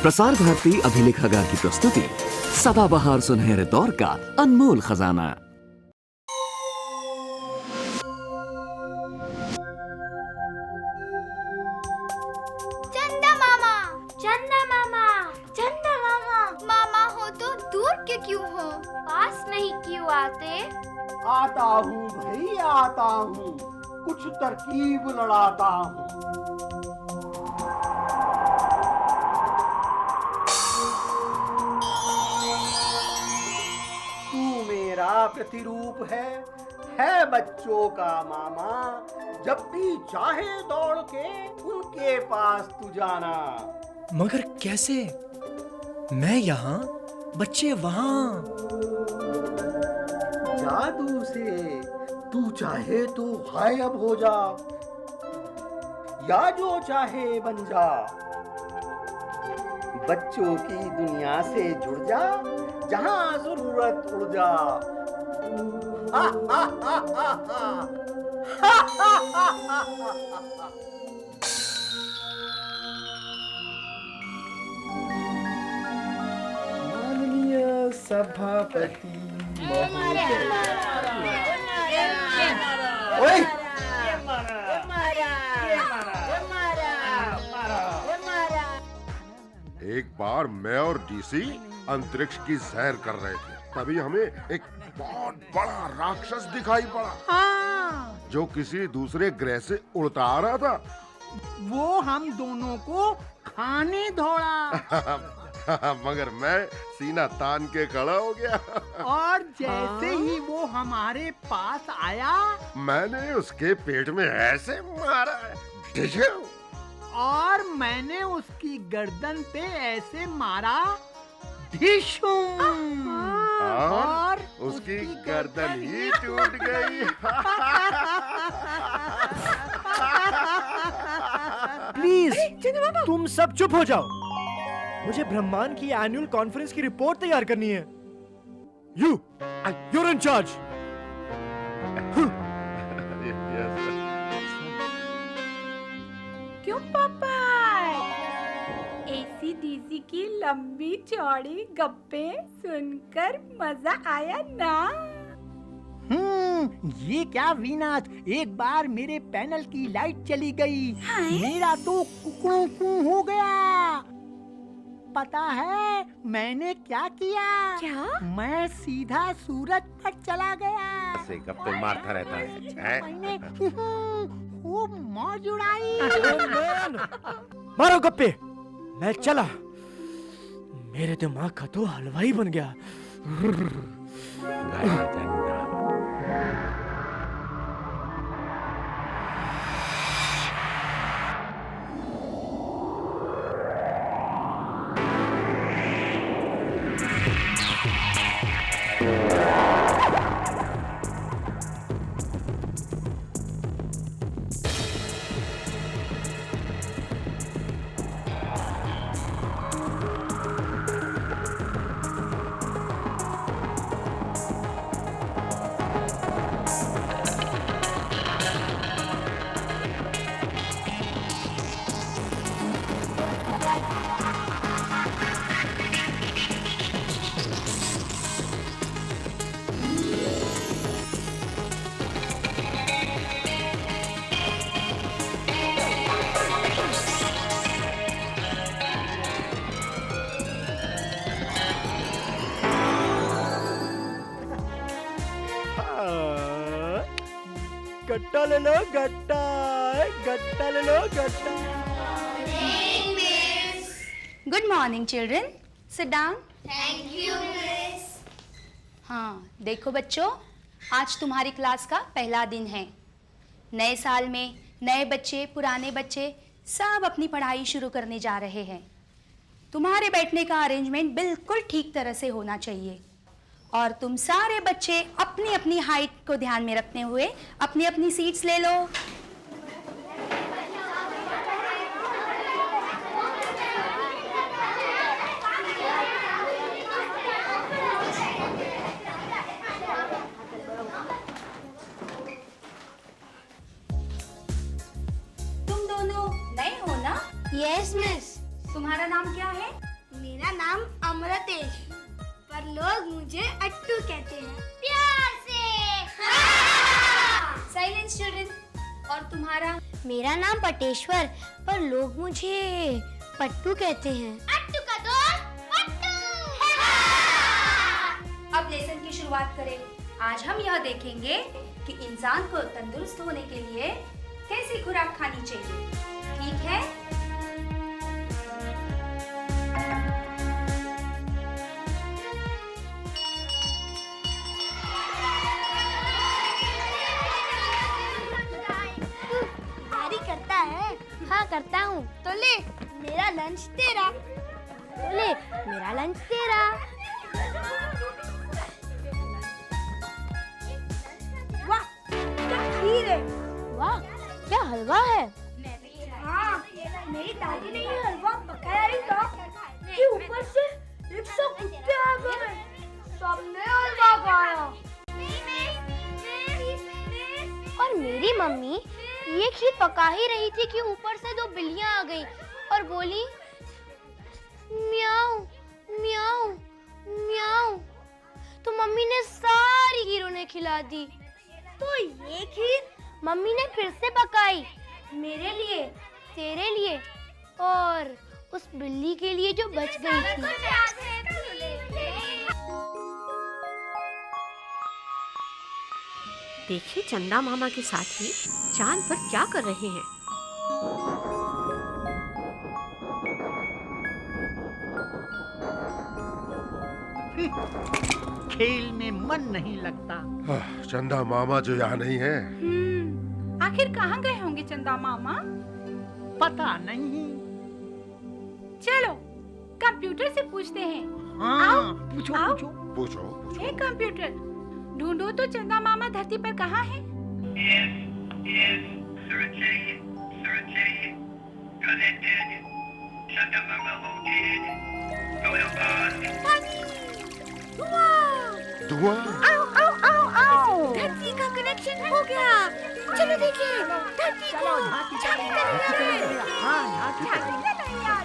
प्रसार भारती अभिलेखागार की प्रस्तुति सदाबहार सुनहरे दौर का अनमोल खजाना। चंदा मामा, चंदा मामा, चंदा मामा। मामा हो तो दूर के क्यों हो, पास नहीं क्यों आते? आता हूँ भाई आता हूँ, कुछ तरकीब लड़ाता हूँ। तू मेरा प्रतिरूप है बच्चों का मामा। जब भी चाहे दौड़ के उनके पास तू जाना। मगर कैसे? मैं यहाँ, बच्चे वहाँ। जादू से तू चाहे तो गायब हो जा, या जो चाहे बन जा। बच्चों की दुनिया से जुड़ जा, जहाँ जरूरत उड़ जा। माननीय सभापति महोदय। ओए! एक बार मैं और डीसी अंतरिक्ष की सैर कर रहे थे, तभी हमें एक बहुत बड़ा राक्षस दिखाई पड़ा। जो किसी दूसरे ग्रह से उड़ता आ रहा था। वो हम दोनों को खाने दौड़ा। मगर मैं सीना तान के खड़ा हो गया। और जैसे ही वो हमारे पास आया, मैंने उसके पेट में ऐसे मारा, ढिशू। और मैंने उसकी गर्दन पे ऐसे मारा, ढिशूम। और उसकी गर्दन ही टूट गई। प्लीज तुम सब चुप हो जाओ। मुझे ब्रह्मांड की एनुअल कॉन्फ्रेंस की रिपोर्ट तैयार करनी है। you're in charge। क्यों पापा? ACDC की लंबी चौड़ी गप्पे सुनकर मजा आया ना? ये क्या विनाश, एक बार मेरे पैनल की लाइट चली गई। मेरा तो कुकड़ू हो गया। पता है मैंने क्या किया? क्या? मैं सीधा सूरज पर चला गया। ऐसे गप्पे मारता रहता है। मैंने खूब मौज उड़ाई। मारो गप्पे। मैं चला। मेरे दिमाग का तो हलवा ही बन गया। गट्टा ले लो गट्टा, गट्टा ले लो गट्टा। Good morning children, sit down. Thank you miss. हाँ देखो बच्चों, आज तुम्हारी क्लास का पहला दिन है। नए साल में नए बच्चे, पुराने बच्चे सब अपनी पढ़ाई शुरू करने जा रहे हैं। तुम्हारे बैठने का अरेंजमेंट बिल्कुल ठीक तरह से होना चाहिए और तुम सारे बच्चे अपनी अपनी हाइट को ध्यान में रखते हुए अपनी अपनी सीट्स ले लो। तुम दोनों नए हो ना? Yes miss. तुम्हारा नाम क्या है? मेरा नाम अमृतेश, पर लोग मुझे अट्टू कहते हैं प्यार से। Silence children. और तुम्हारा? मेरा नाम पटेश्वर, पर लोग मुझे पट्टू कहते हैं। अट्टू का दोस्त पट्टू। अब लेसन की शुरुआत करें। आज हम यह देखेंगे कि इंसान को तंदुरुस्त होने के लिए कैसी खुराक खानी चाहिए। ठीक है? करता है? हाँ करता हूँ। तो ले मेरा लंच तेरा। तो ले मेरा लंच तेरा। वाह क्या खीर है। वाह क्या हलवा है। हाँ मेरी दादी ने ये हलवा पकाया ही था कि ऊपर से 100 कुत्ते आ गए, सबने हलवा खाया। और मेरी मम्मी ये खीर पका ही रही थी कि ऊपर से 2 बिल्लियां आ गईं और बोली म्याऊ म्याऊ म्याऊ। तो मम्मी ने सारी खीर उन्हें खिला दी। तो ये खीर मम्मी ने फिर से पकाई मेरे लिए, तेरे लिए और उस बिल्ली के लिए जो बच गई थी। देखिए चंदा मामा के साथी चांद पर क्या कर रहे हैं। खेल में मन नहीं लगता। चंदा मामा जो यहाँ नहीं है। आखिर कहाँ गए होंगे चंदा मामा? पता नहीं। चलो कंप्यूटर से पूछते हैं। हाँ पूछो आओ। पूछो। पूछो पूछो। हे कंप्यूटर, ढूंढो तो चंदा मामा धरती पर कहाँ है? धुआं। धरती का कनेक्शन हो गया। चलो देखिए धरती को झांकी कर रही है। हाँ झांकी कर रही है।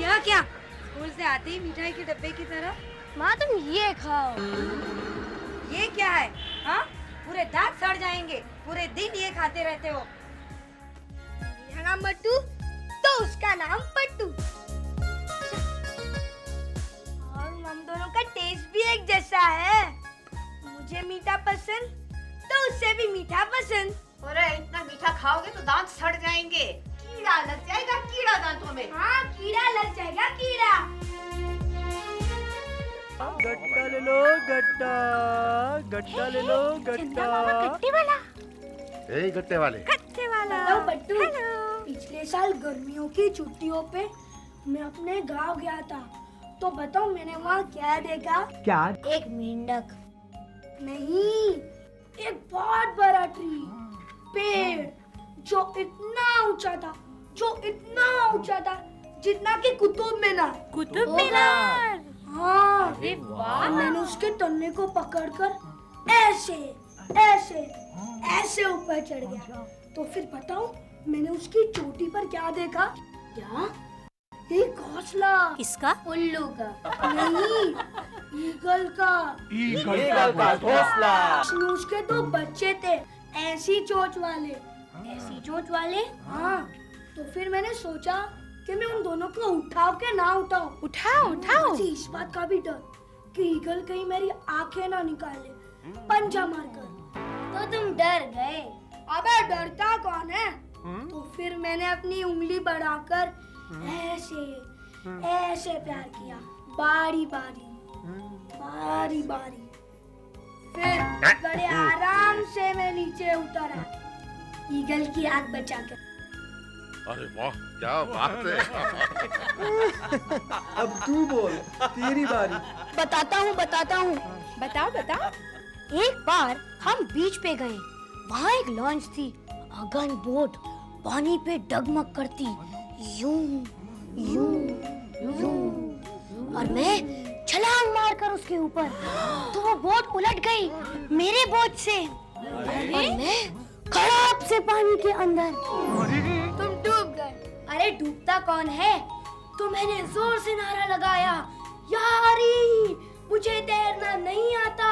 यह क्या? स्कूल से आते ही मिठाई के डब्बे की तरह। माँ तुम ये खाओ। ये क्या है? हाँ पूरे दांत सड़ जाएंगे, पूरे दिन ये खाते रहते हो। मेरा नाम मट्टू तो उसका नाम पट्टू। और हम दोनों का टेस्ट भी एक जैसा है। मुझे मीठा पसंद तो उससे भी मीठा पसंद। अरे इतना मीठा खाओगे तो दांत सड़ जाएंगे। कीड़ा लग जाएगा, कीड़ा दांतों में। हाँ कीड़ा लग जाएगा कीड़ा। गट्टा ले लो गट्टा, गट्टा ले लो गट्टा। गट्टे वाला। ए गट्टे वाले। गट्टे वाला। हेलो पट्टू, पिछले साल गर्मियों की छुट्टियों पे मैं अपने गांव गया था, तो बताओ मैंने वहाँ क्या देखा? क्या? एक मेंढक नहीं, एक बहुत बड़ा ट्री, पेड़ जो इतना ऊंचा था, जितना कि कुतुब मीनार। कुतुब मीनार। हाँ अरे वाह। मैंने उसके तने को पकड़कर ऐसे ऐसे ऐसे ऊपर चढ़ गया। तो फिर बताओ मैंने उसकी चोटी पर क्या देखा? क्या? एक घोंसला। किसका? उल्लू का नहीं, ईगल का। ईगल का घोंसला। उसमें उसके 2 बच्चे थे, ऐसी चोंच वाले। हाँ तो फिर मैंने सोचा कि मैं उन दोनों को उठाओ के ना उठाओ। उठाओ। मुझे इस बात का भी डर कि ईगल कहीं मेरी आंखें ना निकाले पंजा मारकर। तो तुम डर गए? अबे डरता कौन है? तो फिर मैंने अपनी उंगली बढ़ाकर ऐसे ऐसे प्यार किया, बारी बारी। फिर बड़े आराम से मैं नीचे उतरा, ईगल की आंख बचाकर। अरे वाह क्या बात है। अब तू बोल, तेरी बारी। बताता हूँ। बताओ। एक बार हम बीच पे गए, वहाँ एक लॉन्च थी, अगन बोट, पानी पे डगमग करती, यूं यूं यूं, और मैं छलांग मारकर उसके ऊपर तो वो बोट उलट गई मेरे बोट से और मैं खड़ाप से पानी के अंदर। तुम डूब गए। अरे डूबता कौन है? तो मैंने जोर से नारा लगाया, यारी मुझे तैरना नहीं आता,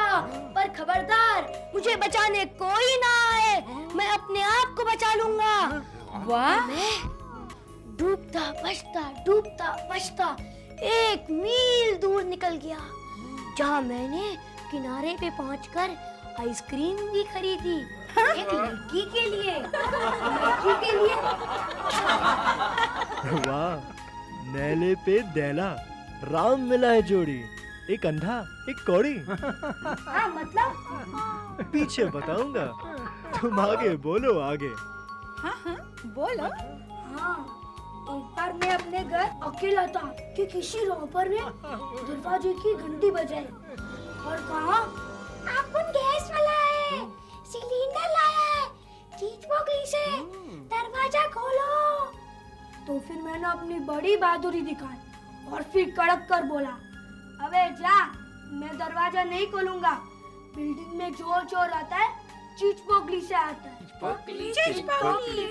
पर खबरदार मुझे बचाने कोई ना आए, मैं अपने आप को बचा लूंगा। वाह! मैं डूबता बचता 1 मील दूर निकल गया, जहाँ मैंने किनारे पे पहुंचकर आइसक्रीम भी खरीदी। एक लड़की के लिए। वाह, नैले पे दैला, राम मिला है जोड़ी, एक अंधा एक कौड़ी। हाँ मतलब पीछे बताऊंगा, तुम आगे बोलो आगे। हाँ बोलो। हाँ, एक बार मैं अपने घर अकेला था कि किसी रॉबर ने दरवाजे की घंटी बजाई और कहा, आप कौन गैस वाला है, सिलेंडर लाया है, चीज पोटली से दरवाजा खोलो। तो फिर मैंने अपनी बड़ी बहादुरी दिखाई और फिर कड़क कर बोला, अबे जा, मैं दरवाजा नहीं खोलूंगा, बिल्डिंग में जो चोर आता है चीज पोटली से आता है। चीज पोटली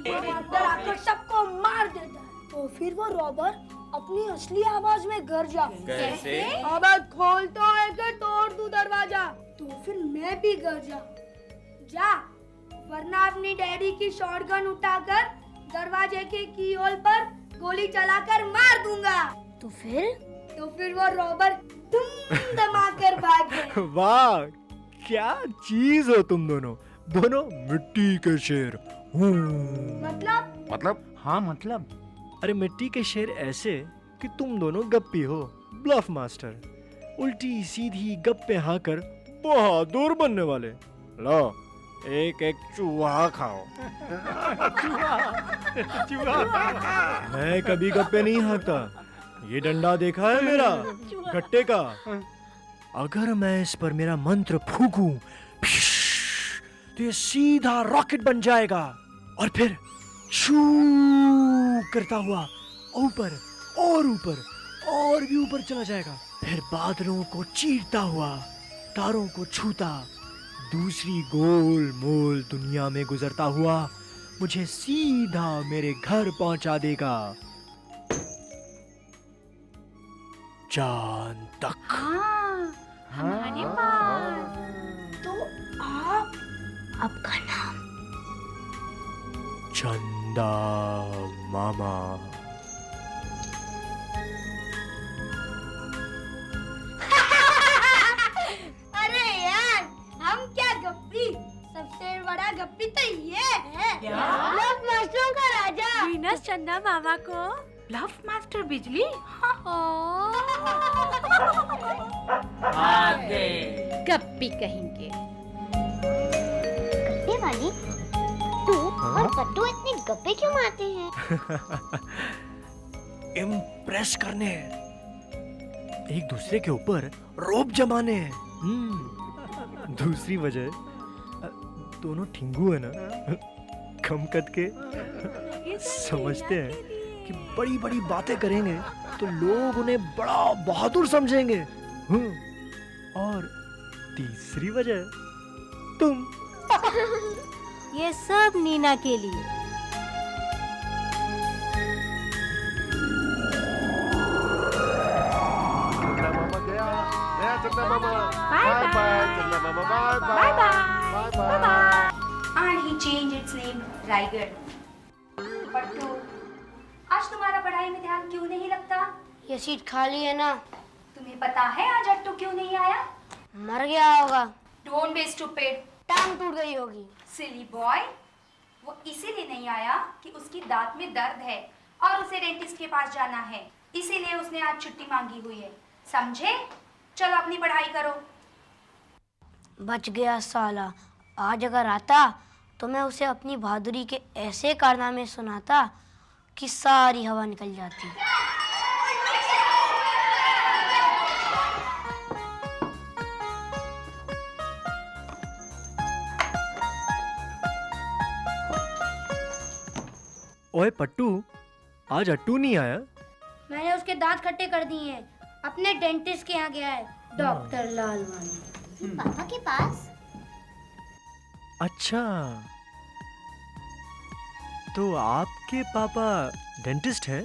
वो अंदर आकर सबको मार देता है। तो फिर वो रॉबर अपनी असली आवाज में घर जा, कैसे? अबे खोल तो है कि तोड़ दूं दरवाजा। तो फिर मैं भी घर जा, वरना अपनी डैडी की शॉटगन उठाकर दरवाजे के की होल पर गोली चलाकर मार दूंगा। तो फिर वो रॉबर धूम धमाकर भाग गए। वाह, क्या चीज हो तुम दोनों मिट्टी के शेर। मतलब हाँ मतलब अरे मिट्टी के शेर ऐसे कि तुम दोनों गप्पी हो, ब्लफ मास्टर, उल्टी सीधी गप्पे हाकर बहादुर बनने वाले। लो एक चूहा खाओ। मैं कभी गप्पे नहीं हाकता, ये डंडा देखा है मेरा गट्टे का, अगर मैं इस पर मेरा मंत्र फूकूं तो ये सीधा रॉकेट बन जाएगा और फिर शू करता हुआ ऊपर और भी ऊपर चला जाएगा, फिर बादलों को चीरता हुआ तारों को छूता दूसरी गोल मोल दुनिया में गुजरता हुआ मुझे सीधा मेरे घर पहुंचा देगा, चांद तक। हमारे पास। तो आप, आपका नाम? चंदा मामा। अरे यार, हम क्या गप्पी, सबसे बड़ा गप्पी तो ये है, ब्लफ मास्टरों का राजा वीनस चंदा मामा को ब्लफ मास्टर बिजली। गप्पी कहेंगे। गप्पे वाली, तू और पट्टू इतने गप्पे क्यों मारते हैं? इम्प्रेस करने, एक दूसरे के ऊपर रोब जमाने। दूसरी वजह, दोनों ठिंगू है ना, कम कद के, समझते हैं कि बड़ी बड़ी बातें करेंगे तो लोग उन्हें बड़ा बहादुर समझेंगे। और तीसरी वजह, तुम। ये सब नीना के लिए। चंदा मामा, बाय बाय चंदा मामा, bye bye. And he changed its name Raigarh. Pattu, आज तुम्हारा पढ़ाई में ध्यान क्यों नहीं लगता? ये सीट खाली है ना। तुम्हें पता है आज अट्टू क्यों नहीं आया? मर गया होगा। Don't be stupid, टांग टूट गई होगी। silly boy। वो इसीलिए नहीं आया कि उसकी दांत में दर्द है और उसे डेंटिस्ट के पास जाना है, इसीलिए उसने आज छुट्टी मांगी हुई है, समझे? चलो अपनी पढ़ाई करो। बच गया साला, आज अगर आता तो मैं उसे अपनी बहादुरी के ऐसे कारनामे सुनाता कि सारी हवा निकल जाती। ओए पट्टू, आज अट्टू नहीं आया? मैंने उसके दांत खट्टे कर दिए हैं, अपने डेंटिस्ट के यहाँ गया है, डॉक्टर लालवानी। पापा के पास? अच्छा, तो आपके पापा डेंटिस्ट है?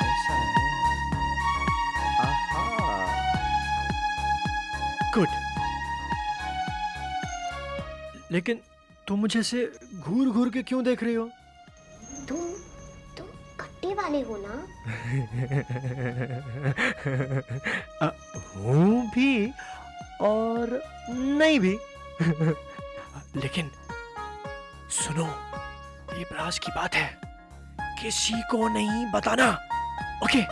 ऐसा है। आहा। गुड। लेकिन तुम मुझे ऐसे घूर घूर के क्यों देख रही हो? तुम खट्टे वाले हो ना? हूँ भी और नहीं भी। लेकिन सुनो, ये राज की बात है, किसी को नहीं बताना, ओके?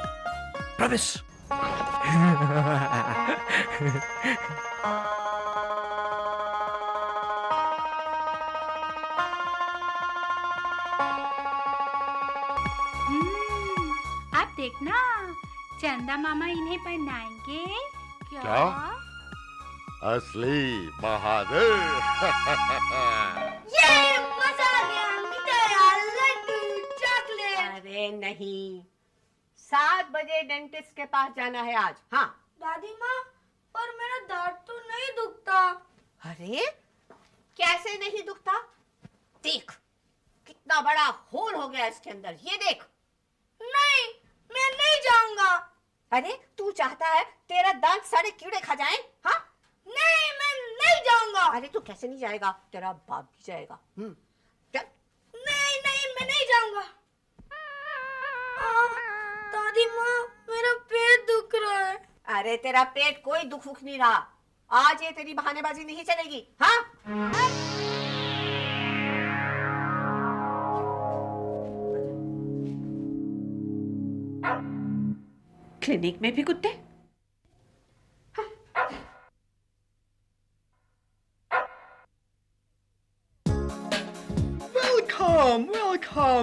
प्रॉमिस? आप देखना, चंदा मामा इन्हें पहनाएंगे। क्या? असली बहादुर। ये मजा आ गया। मिठाई, लड्डू, चॉकलेट। अरे नहीं, 7 बजे डेंटिस्ट के पास जाना है आज। हाँ। दादी माँ, पर मेरा दांत तो नहीं दुखता। अरे कैसे नहीं दुखता? देख, कितना बड़ा होल हो गया इसके अंदर, ये देख। नहीं, मैं नहीं जाऊंगा। अरे तू चाहता है तेरा दांत सारे कीड़े खा जाएं? हाँ? नहीं, मैं नहीं जाऊंगा। अरे तू कैसे नहीं जाएगा? तेरा बाप भी जाएगा। चल। नहीं, मैं नहीं जाऊंगा। दादी माँ, मेरा पेट दुख रहा है। अरे तेरा पेट कोई दुख उख नहीं रहा। आज ये तेरी बहानेबाजी नहीं चलेगी। हाँ? क्लिनिक में भी कुत्ते?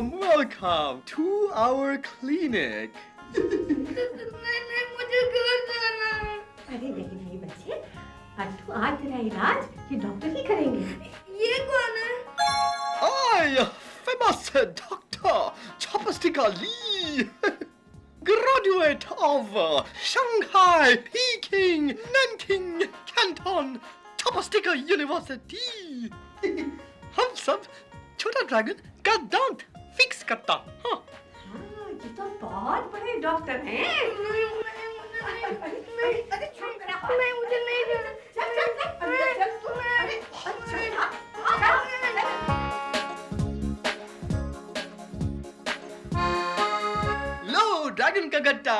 Welcome to our clinic. नहीं, मुझे घर जाना है। अरे लेकिन ये बच्चे, आज तेरा इलाज ये डॉक्टर ही करेंगे। ये कौन है? I, famous Dr. Chopastika Lee, graduate of Shanghai, Peking, Nanking, Canton, Chopastika University. हम सब छोटा ड्रैगन का दांत फिक्स करता। हाँ, ये तो बहुत बड़े डॉक्टर हैं। अरे छोड़ मेरा हाथ। नहीं, मुझे नहीं जाना। लो ड्रैगन का गड्ढा।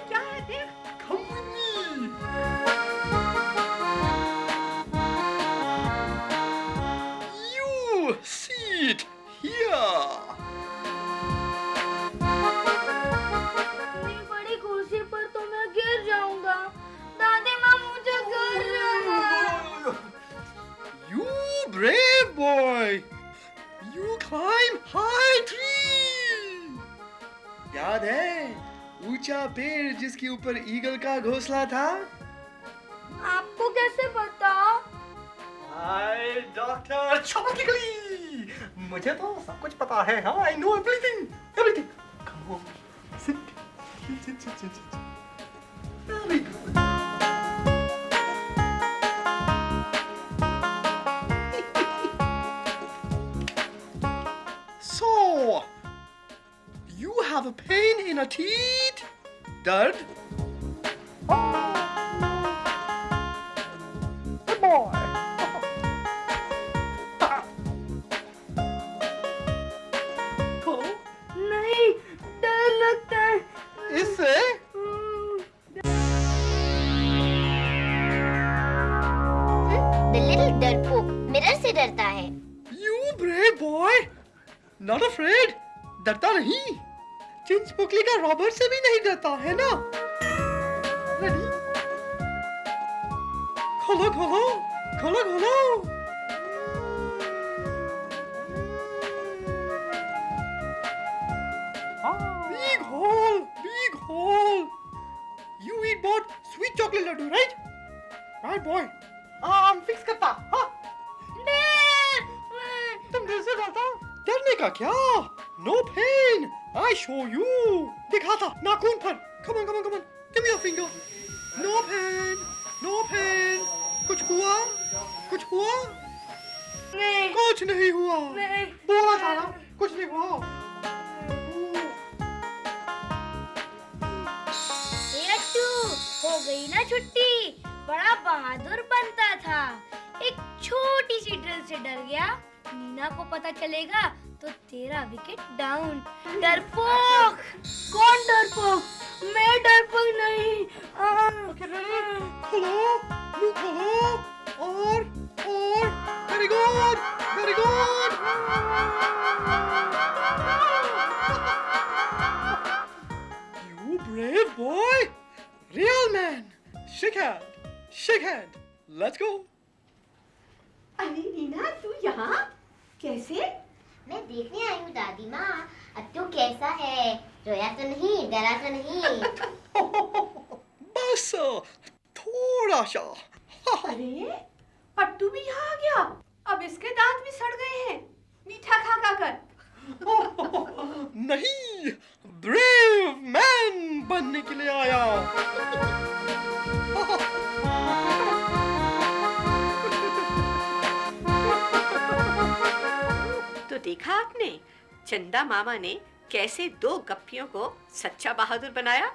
क्या है देख? You sit here. इतनी बड़ी कुर्सी पर तो मैं गिर जाऊंगा। दादी माँ, मुझे घर जाना है। You brave boy. You climb high tree. याद है ऊंचा पेड़ जिसके ऊपर ईगल का घोंसला था? आपको कैसे पता? हाय डॉक्टर चॉपस्टिकली, मुझे तो सब कुछ पता है। हाँ, I know everything. Come on, sit. Very good. So, you have a pain in a teeth? Dad? Good boy. नहीं, डर लगता है। इससे? The little डरपोक मिरर से डरता है। You brave boy. Not afraid. डरता नहीं। चिंचपुकली का रॉबर्ट से भी नहीं डरता है ना? Ready? खोलो खोलो खोलो खोलो। Big hole, big hole. You eat both sweet chocolate laddu, right? Right boy. हम फिक्स करता। हाँ। तुम डर से डरता? डरने देखा क्या? No pain. I show you. दिखाता नाखून पर. Come on. Give me your finger. No pain. कुछ हुआ? नहीं कुछ नहीं हुआ. नहीं बोला था ना, कुछ नहीं हुआ. लट्टू हो गई ना छुट्टी. बड़ा बहादुर बनता था. एक छोटी सी ड्रिल से डर गया. मीना को पता चलेगा तो तेरा विकेट डाउन. डरपोक. कौन डरपोक? मैं डरपोक नहीं. खोलो, मुंह खोलो. और very good. You brave boy. Real man. Shake hand. Let's go. अरे नीना तू यहाँ कैसे? मैं देखने आई हूँ दादी माँ, अत्तू कैसा है? रोया तो नहीं, डरा तो नहीं? बस थोड़ा सा. अरे पट्टू भी यहाँ आ गया. अब इसके दांत भी सड़ गए हैं मीठा खा कर. नहीं, ब्रेव मैन बनने के लिए आया. तो देखा आपने चंदा मामा ने कैसे 2 गप्पियों को सच्चा बहादुर बनाया.